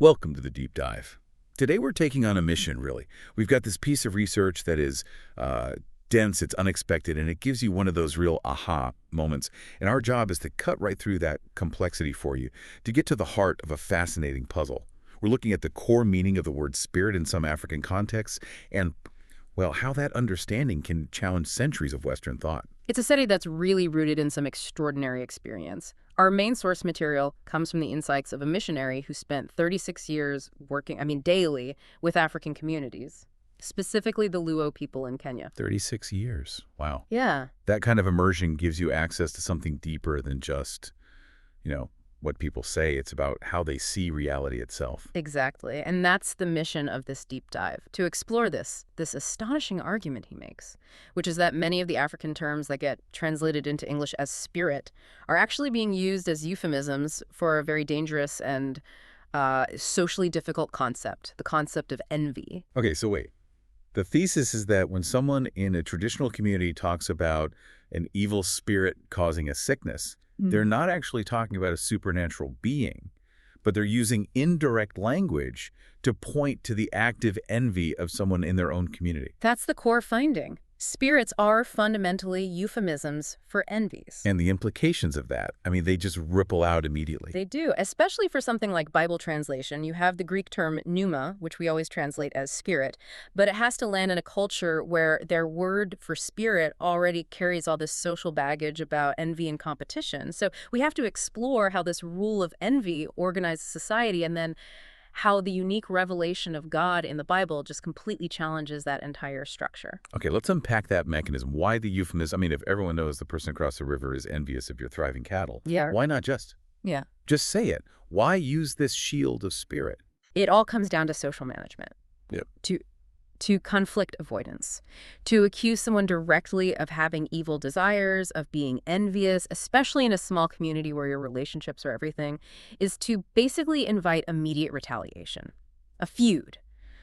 Welcome to the deep dive. Today we're taking on a mission, really. We've got this piece of research that is dense, it's unexpected, and it gives you one of those real aha moments. And our job is to cut right through that complexity for you, to get to the heart of a fascinating puzzle. We're looking at the core meaning of the word spirit in some African contexts, and, well, how that understanding can challenge centuries of Western thought. It's a study that's really rooted in some extraordinary experience. Our main source material comes from the insights of a missionary who spent 36 years working, daily, with African communities, specifically the Luo people in Kenya. 36 years. Wow. Yeah. That kind of immersion gives you access to something deeper than just, what people say. It's about how they see reality itself. Exactly. And that's the mission of this deep dive, to explore this astonishing argument he makes, which is that many of the African terms that get translated into English as spirit are actually being used as euphemisms for a very dangerous and socially difficult concept, the concept of envy. Okay, so wait. The thesis is that when someone in a traditional community talks about an evil spirit causing a sickness, they're not actually talking about a supernatural being, but they're using indirect language to point to the active envy of someone in their own community. That's the core finding. Spirits are fundamentally euphemisms for envies. And the implications of that, they just ripple out immediately. They do, especially for something like Bible translation. You have the Greek term pneuma, which we always translate as spirit, but it has to land in a culture where their word for spirit already carries all this social baggage about envy and competition. So we have to explore how this rule of envy organizes society, and then how the unique revelation of God in the Bible just completely challenges that entire structure. Okay, let's unpack that mechanism. Why the euphemism? If everyone knows the person across the river is envious of your thriving cattle, why not just say it? Why use this shield of spirit? It all comes down to social management. Yep. To conflict avoidance, to accuse someone directly of having evil desires, of being envious, especially in a small community where your relationships are everything, is to basically invite immediate retaliation, a feud,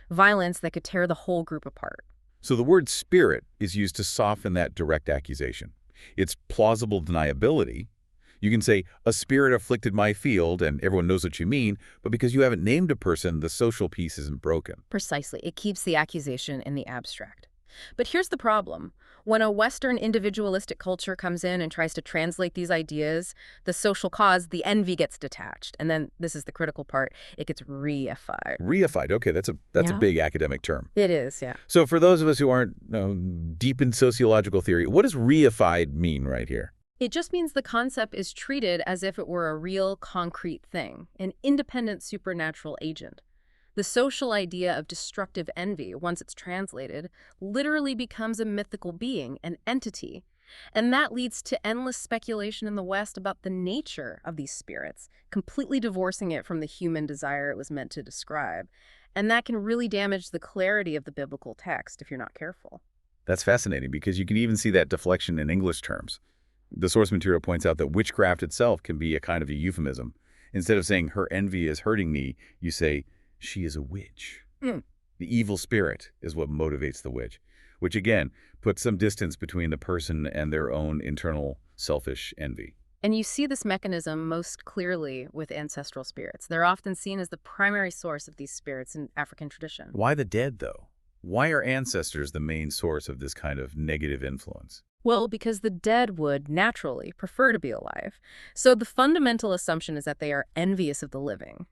violence that could tear the whole group apart. So the word spirit is used to soften that direct accusation. It's plausible deniability. You can say, a spirit afflicted my field, and everyone knows what you mean, but because you haven't named a person, the social piece isn't broken. Precisely. It keeps the accusation in the abstract. But here's the problem. When a Western individualistic culture comes in and tries to translate these ideas, the social cause, the envy, gets detached. And then, this is the critical part, it gets reified. Reified. Okay, that's a big academic term. It is, yeah. So for those of us who aren't deep in sociological theory, what does reified mean right here? It just means the concept is treated as if it were a real, concrete thing, an independent supernatural agent. The social idea of destructive envy, once it's translated, literally becomes a mythical being, an entity. And that leads to endless speculation in the West about the nature of these spirits, completely divorcing it from the human desire it was meant to describe. And that can really damage the clarity of the biblical text if you're not careful. That's fascinating, because you can even see that deflection in English terms. The source material points out that witchcraft itself can be a kind of a euphemism. Instead of saying, her envy is hurting me, you say, she is a witch. The evil spirit is what motivates the witch, which again puts some distance between the person and their own internal selfish envy. And you see this mechanism most clearly with ancestral spirits. They're often seen as the primary source of these spirits in African tradition. Why the dead, though? Why are ancestors the main source of this kind of negative influence? Well, because the dead would naturally prefer to be alive. So the fundamental assumption is that they are envious of the living.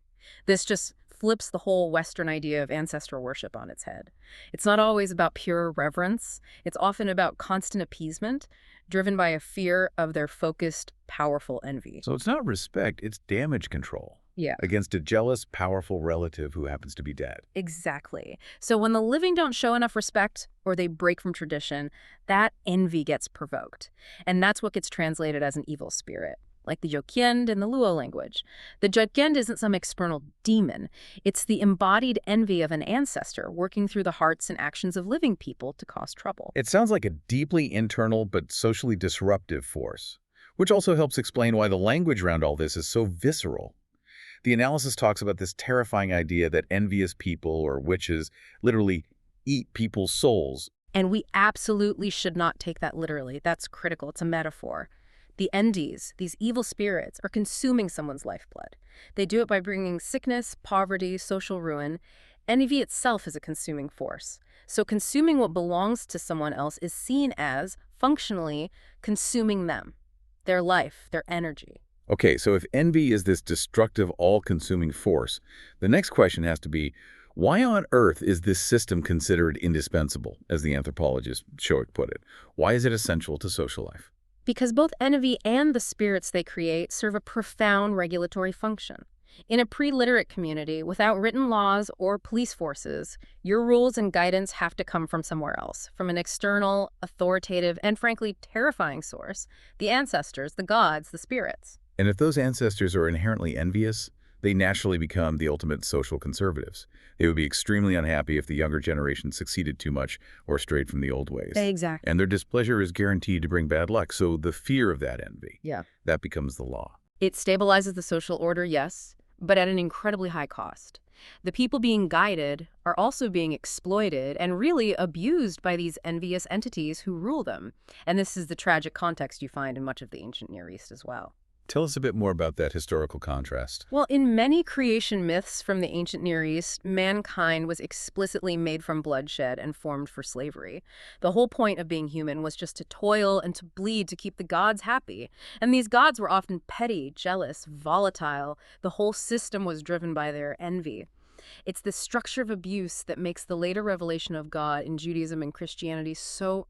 This just flips the whole Western idea of ancestral worship on its head. It's not always about pure reverence. It's often about constant appeasement, driven by a fear of their focused, powerful envy. So it's not respect, it's damage control. Yeah. Against a jealous, powerful relative who happens to be dead. Exactly. So when the living don't show enough respect or they break from tradition, that envy gets provoked. And that's what gets translated as an evil spirit, like the Jokiend in the Luo language. The Jokiend isn't some external demon. It's the embodied envy of an ancestor working through the hearts and actions of living people to cause trouble. It sounds like a deeply internal but socially disruptive force, which also helps explain why the language around all this is so visceral. The analysis talks about this terrifying idea that envious people or witches literally eat people's souls. And we absolutely should not take that literally. That's critical. It's a metaphor. The Envies, these evil spirits, are consuming someone's lifeblood. They do it by bringing sickness, poverty, social ruin. Envy itself is a consuming force. So consuming what belongs to someone else is seen as, functionally, consuming them, their life, their energy. Okay, so if envy is this destructive, all-consuming force, the next question has to be, why on earth is this system considered indispensable, as the anthropologist Shoek put it? Why is it essential to social life? Because both envy and the spirits they create serve a profound regulatory function. In a pre-literate community, without written laws or police forces, your rules and guidance have to come from somewhere else, from an external, authoritative, and frankly terrifying source, the ancestors, the gods, the spirits. And if those ancestors are inherently envious, they naturally become the ultimate social conservatives. They would be extremely unhappy if the younger generation succeeded too much or strayed from the old ways. Exactly. And their displeasure is guaranteed to bring bad luck, so the fear of that envy, Yeah. that becomes the law. It stabilizes the social order, yes, but at an incredibly high cost. The people being guided are also being exploited and really abused by these envious entities who rule them. And this is the tragic context you find in much of the ancient Near East as well. Tell us a bit more about that historical contrast. Well, in many creation myths from the ancient Near East, mankind was explicitly made from bloodshed and formed for slavery. The whole point of being human was just to toil and to bleed to keep the gods happy. And these gods were often petty, jealous, volatile. The whole system was driven by their envy. It's the structure of abuse that makes the later revelation of God in Judaism and Christianity so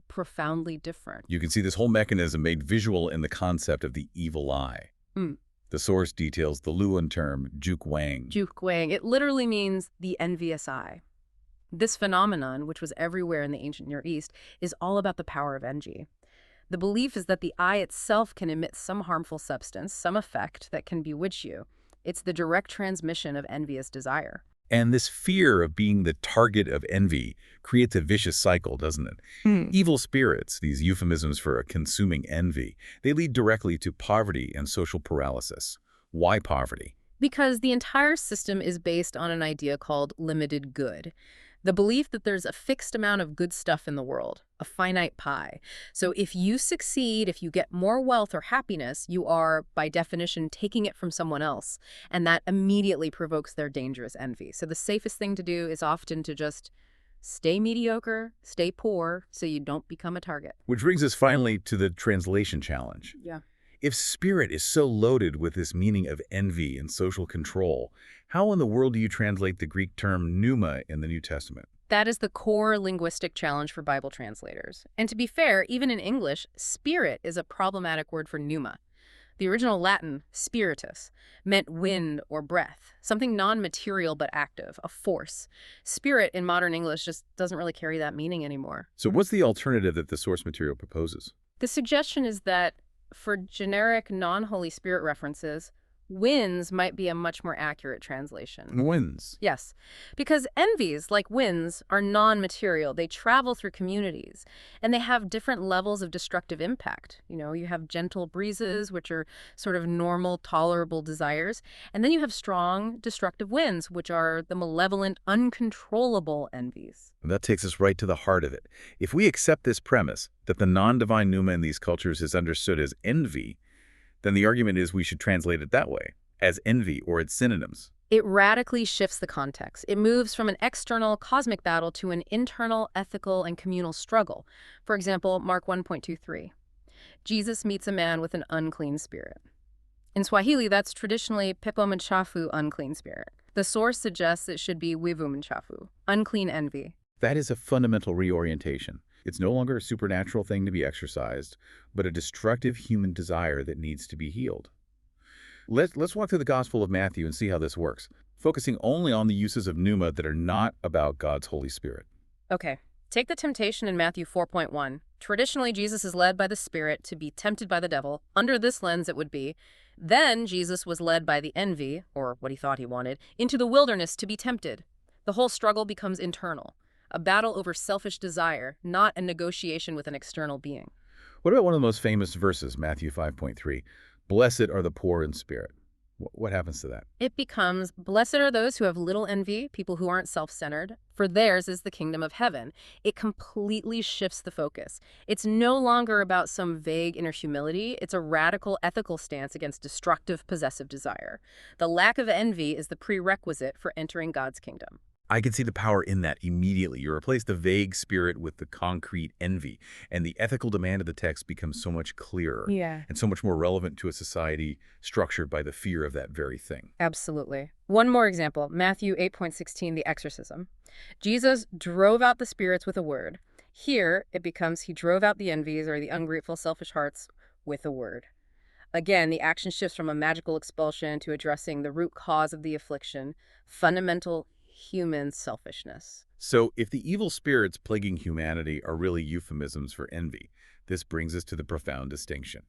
profoundly different. You can see this whole mechanism made visual in the concept of the evil eye. Mm. The source details the Luan term, juk wang. Juk wang. It literally means the envious eye. This phenomenon, which was everywhere in the ancient Near East, is all about the power of envy. The belief is that the eye itself can emit some harmful substance, some effect that can bewitch you. It's the direct transmission of envious desire. And this fear of being the target of envy creates a vicious cycle, doesn't it? Evil spirits, these euphemisms for a consuming envy, they lead directly to poverty and social paralysis. Why poverty? Because the entire system is based on an idea called limited good. The belief that there's a fixed amount of good stuff in the world, a finite pie. So if you succeed, if you get more wealth or happiness, you are, by definition, taking it from someone else. And that immediately provokes their dangerous envy. So the safest thing to do is often to just stay mediocre, stay poor, so you don't become a target. Which brings us finally to the translation challenge. Yeah. If spirit is so loaded with this meaning of envy and social control, how in the world do you translate the Greek term pneuma in the New Testament? That is the core linguistic challenge for Bible translators. And to be fair, even in English, spirit is a problematic word for pneuma. The original Latin, spiritus, meant wind or breath, something non-material but active, a force. Spirit in modern English just doesn't really carry that meaning anymore. So what's the alternative that the source material proposes? The suggestion is that for generic non-Holy Spirit references, winds might be a much more accurate translation. Winds. Yes, because envies, like winds, are non-material. They travel through communities, and they have different levels of destructive impact. You know, you have gentle breezes, which are sort of normal, tolerable desires, and then you have strong, destructive winds, which are the malevolent, uncontrollable envies. And that takes us right to the heart of it. If we accept this premise, that the non-divine pneuma in these cultures is understood as envy, then the argument is we should translate it that way, as envy or its synonyms. It radically shifts the context. It moves from an external cosmic battle to an internal ethical and communal struggle. For example, Mark 1.23. Jesus meets a man with an unclean spirit. In Swahili, that's traditionally pepo mchafu, unclean spirit. The source suggests it should be wivu mchafu, unclean envy. That is a fundamental reorientation. It's no longer a supernatural thing to be exercised, but a destructive human desire that needs to be healed. Let's walk through the Gospel of Matthew and see how this works, focusing only on the uses of pneuma that are not about God's Holy Spirit. Okay, take the temptation in Matthew 4.1. Traditionally, Jesus is led by the Spirit to be tempted by the devil. Under this lens, it would be, then Jesus was led by the envy, or what he thought he wanted, into the wilderness to be tempted. The whole struggle becomes internal. A battle over selfish desire, not a negotiation with an external being. What about one of the most famous verses, Matthew 5.3? Blessed are the poor in spirit. What happens to that? It becomes, blessed are those who have little envy, people who aren't self-centered, for theirs is the kingdom of heaven. It completely shifts the focus. It's no longer about some vague inner humility. It's a radical ethical stance against destructive possessive desire. The lack of envy is the prerequisite for entering God's kingdom. I can see the power in that immediately. You replace the vague spirit with the concrete envy, and the ethical demand of the text becomes so much clearer Yeah. and so much more relevant to a society structured by the fear of that very thing. Absolutely. One more example, Matthew 8:16, the exorcism. Jesus drove out the spirits with a word. Here, it becomes he drove out the envies or the ungrateful, selfish hearts with a word. Again, the action shifts from a magical expulsion to addressing the root cause of the affliction, fundamental human selfishness. So, if the evil spirits plaguing humanity are really euphemisms for envy, this brings us to the profound distinction.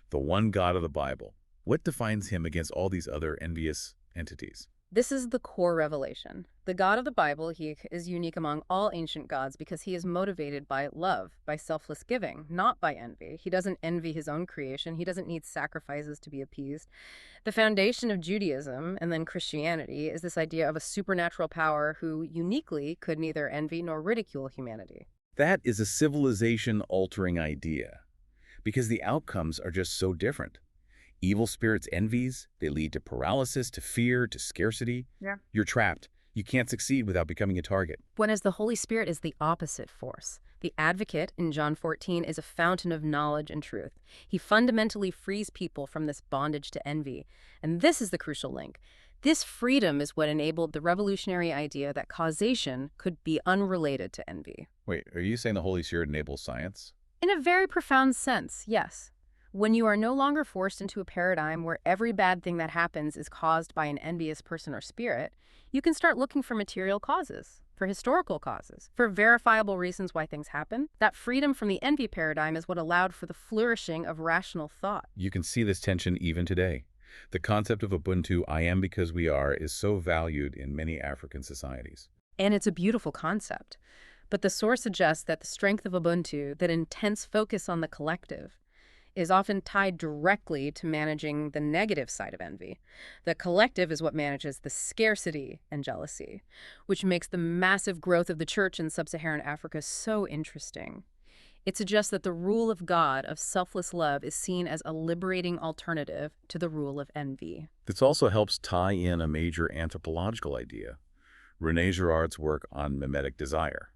The one God of the Bible. What defines him against all these other envious entities? This is the core revelation. The God of the Bible, he is unique among all ancient gods because he is motivated by love, by selfless giving, not by envy. He doesn't envy his own creation. He doesn't need sacrifices to be appeased. The foundation of Judaism and then Christianity is this idea of a supernatural power who uniquely could neither envy nor ridicule humanity. That is a civilization-altering idea, because the outcomes are just so different. Evil spirits' envies, they lead to paralysis, to fear, to scarcity. Yeah. You're trapped. You can't succeed without becoming a target. Whereas the Holy Spirit is the opposite force. The advocate in John 14 is a fountain of knowledge and truth. He fundamentally frees people from this bondage to envy. And this is the crucial link. This freedom is what enabled the revolutionary idea that causation could be unrelated to envy. Wait, are you saying the Holy Spirit enables science? In a very profound sense, yes. When you are no longer forced into a paradigm where every bad thing that happens is caused by an envious person or spirit, you can start looking for material causes, for historical causes, for verifiable reasons why things happen. That freedom from the envy paradigm is what allowed for the flourishing of rational thought. You can see this tension even today. The concept of Ubuntu, I am because we are, is so valued in many African societies. And it's a beautiful concept. But the source suggests that the strength of Ubuntu, that intense focus on the collective, is often tied directly to managing the negative side of envy. The collective is what manages the scarcity and jealousy, which makes the massive growth of the church in sub-Saharan Africa so interesting. It suggests that the rule of God, of selfless love, is seen as a liberating alternative to the rule of envy. This also helps tie in a major anthropological idea, René Girard's work on mimetic desire,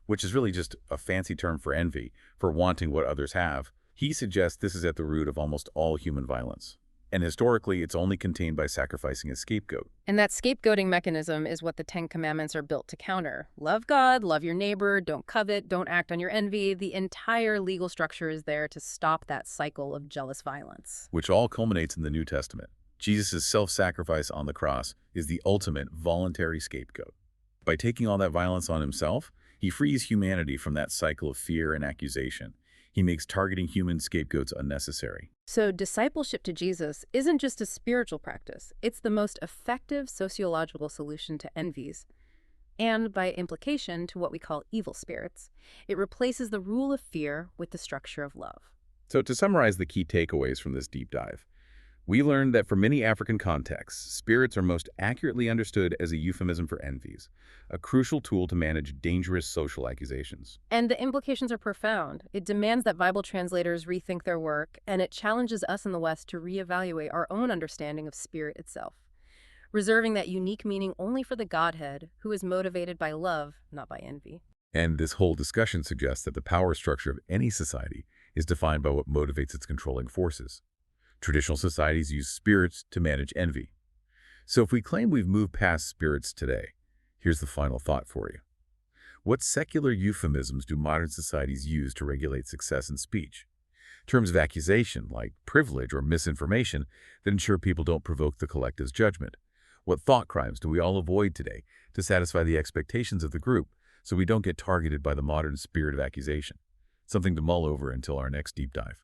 which is really just a fancy term for envy, for wanting what others have. He suggests this is at the root of almost all human violence. And historically, it's only contained by sacrificing a scapegoat. And that scapegoating mechanism is what the Ten Commandments are built to counter. Love God, love your neighbor, don't covet, don't act on your envy. The entire legal structure is there to stop that cycle of jealous violence. Which all culminates in the New Testament. Jesus' self-sacrifice on the cross is the ultimate voluntary scapegoat. By taking all that violence on himself, he frees humanity from that cycle of fear and accusation. He makes targeting human scapegoats unnecessary. So discipleship to Jesus isn't just a spiritual practice. It's the most effective sociological solution to envies, and by implication to what we call evil spirits. It replaces the rule of fear with the structure of love. So to summarize the key takeaways from this deep dive, we learned that for many African contexts, spirits are most accurately understood as a euphemism for envies, a crucial tool to manage dangerous social accusations. And the implications are profound. It demands that Bible translators rethink their work, and it challenges us in the West to reevaluate our own understanding of spirit itself, reserving that unique meaning only for the Godhead, who is motivated by love, not by envy. And this whole discussion suggests that the power structure of any society is defined by what motivates its controlling forces. Traditional societies use spirits to manage envy. So if we claim we've moved past spirits today, here's the final thought for you. What secular euphemisms do modern societies use to regulate success in speech? Terms of accusation, like privilege or misinformation, that ensure people don't provoke the collective's judgment. What thought crimes do we all avoid today to satisfy the expectations of the group so we don't get targeted by the modern spirit of accusation? Something to mull over until our next deep dive.